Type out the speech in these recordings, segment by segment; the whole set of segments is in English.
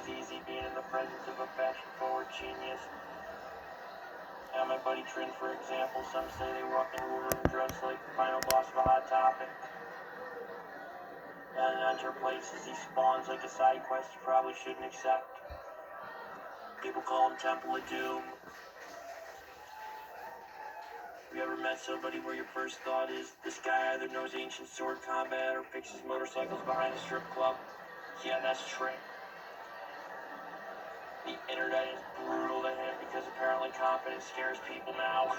is easy being in the presence of a fashion-forward genius. Now my buddy Trin, for example, some say they walk in a woman who dressed like the final boss of a Hot Topic. And enter places he spawns like a side quest you probably shouldn't accept. People call him Temple of Doom. Have you ever met somebody where your first thought is, this guy either knows ancient sword combat or fixes motorcycles behind a strip club? Yeah, that's Trin. The internet is brutal to him because apparently confidence scares people now.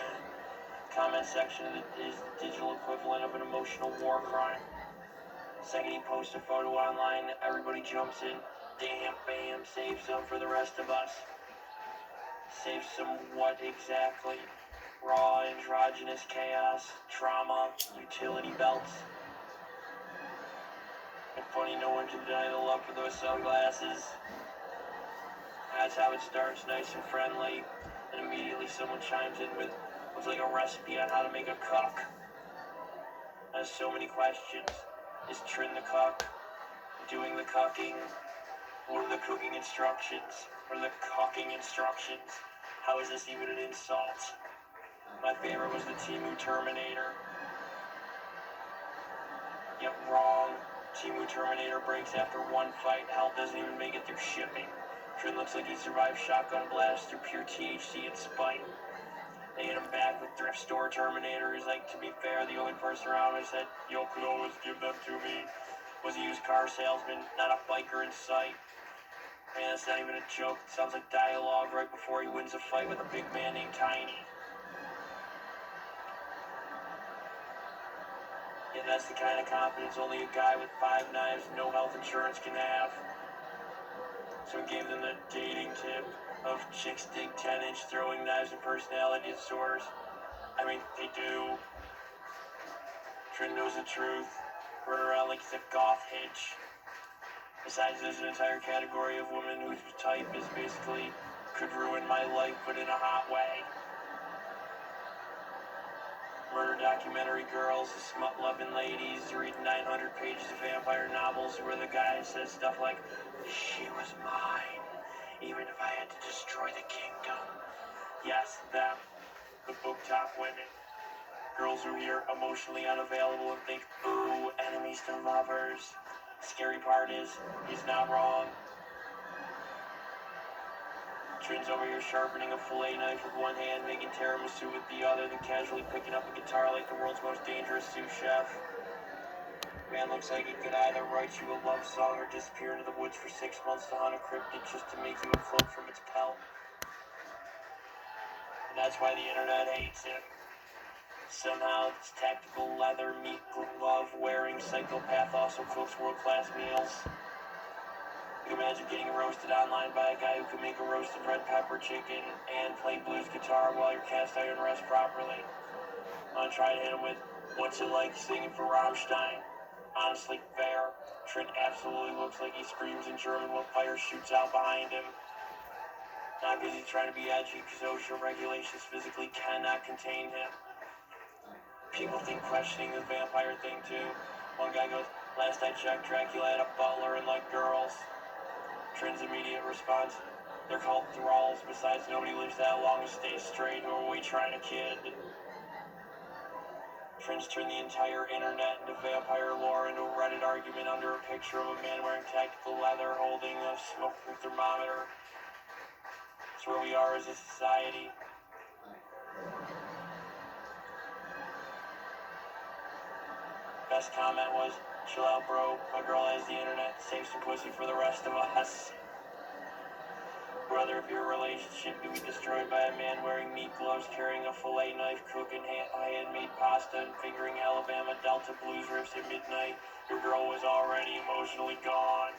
Comment section is the digital equivalent of an emotional war crime. Second he posts a photo online, everybody jumps in. Damn, bam, save some for the rest of us. Save some what exactly? Raw, androgynous chaos, trauma, utility belts. And funny, no one can deny the love for those sunglasses. That's how it starts, nice and friendly. And immediately someone chimes in with like a recipe on how to make a cook. There's so many questions. Is Trin the cook? Doing the cooking? What are the cooking instructions? What are the cooking instructions? How is this even an insult? My favorite was the Timu Terminator. Yep, wrong. Timu Terminator breaks after one fight. Hell doesn't even make it through shipping. Trin looks like he survived shotgun blast through pure THC and spite. They hit him back with thrift store Terminator. He's like, to be fair, the only person around who said, yo, could always give them to me, was a used car salesman, not a biker in sight. Man, that's not even a joke. It sounds like dialogue right before he wins a fight with a big man named Tiny. Yeah, that's the kind of confidence only a guy with 5 knives and no health insurance can have. So he gave them the dating tip of chicks dig 10-inch throwing knives and personality disorders. I mean, they do. Trin knows the truth. Run around like he's a goth hitch. Besides, there's an entire category of women whose type is basically could ruin my life, but in a hot way. Murder documentary girls, smut-loving ladies, read 900 pages of vampire novels where the guy says stuff like, she was mine, even if I had to destroy the kingdom. Yes, them. The book-top women. Girls who hear emotionally unavailable and think, ooh, enemies to lovers. Scary part is, he's not wrong. Trin's over here sharpening a fillet knife with one hand, making tiramisu with the other, then casually picking up a guitar like the world's most dangerous sous chef. Man looks like he could either write you a love song or disappear into the woods for 6 months to hunt a cryptid just to make you a cloak from its pelt. And that's why the internet hates him. Somehow, this tactical leather meat glove-wearing psychopath also cooks world-class meals. You can imagine getting roasted online by a guy who can make a roasted red pepper chicken and play blues guitar while your cast iron rests properly. I'm gonna try to hit him with, what's it like singing for Rammstein? Honestly, fair. Trin absolutely looks like he screams in German while fire shoots out behind him. Not because he's trying to be edgy, because OSHA regulations physically cannot contain him. People think questioning the vampire thing too. One guy goes, last I checked, Dracula had a butler and liked girls. Trin's immediate response, they're called thralls. Besides, nobody lives that long to stay straight. Who are we trying to kid? Trin's turned the entire internet into vampire lore into a Reddit argument under a picture of a man wearing tactical leather holding a smoking thermometer. It's where we are as a society. Best comment was, chill out bro, my girl has the internet, save some pussy for the rest of us. Brother, if your relationship could be destroyed by a man wearing meat gloves, carrying a fillet knife, cooking handmade pasta, and fingering Alabama Delta blues riffs at midnight, your girl was already emotionally gone.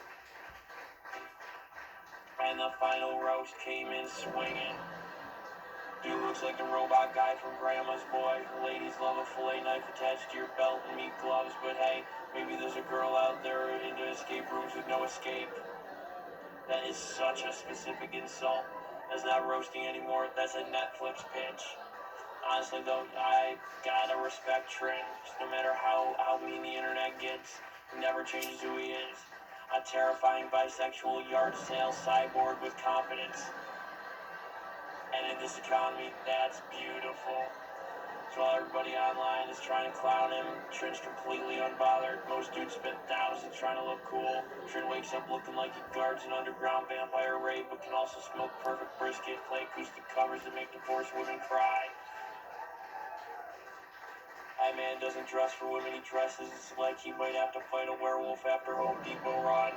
And the final roast came in swinging. Dude looks like the robot guy from Grandma's Boy. Ladies love a fillet knife attached to your belt and meat gloves, but hey, maybe there's a girl out there into escape rooms with no escape. That is such a specific insult. That's not roasting anymore. That's a Netflix pitch. Honestly, though, I gotta respect Trin. No matter how mean the internet gets, he never changes who he is. A terrifying bisexual yard sale cyborg with confidence. And in this economy, that's beautiful. So while everybody online is trying to clown him, Trin's completely unbothered. Most dudes spend thousands trying to look cool. Trin wakes up looking like he guards an underground vampire raid, but can also smoke perfect brisket, play acoustic covers that make divorced women cry. Man doesn't dress for women, he dresses like he might have to fight a werewolf after Home Depot run.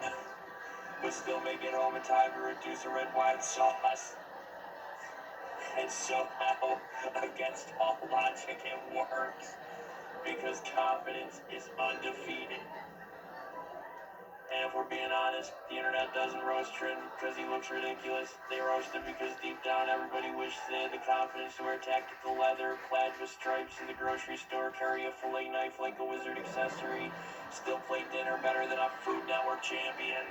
But still may get home in time to reduce a red wine sauce. And somehow, against all logic, it works. Because confidence is undefeated. And if we're being honest, the internet doesn't roast Trin because he looks ridiculous. They roast him because deep down everybody wishes they had the confidence to wear tactical leather, plaid with stripes in the grocery store, carry a fillet knife like a wizard accessory, still play dinner better than a Food Network champion.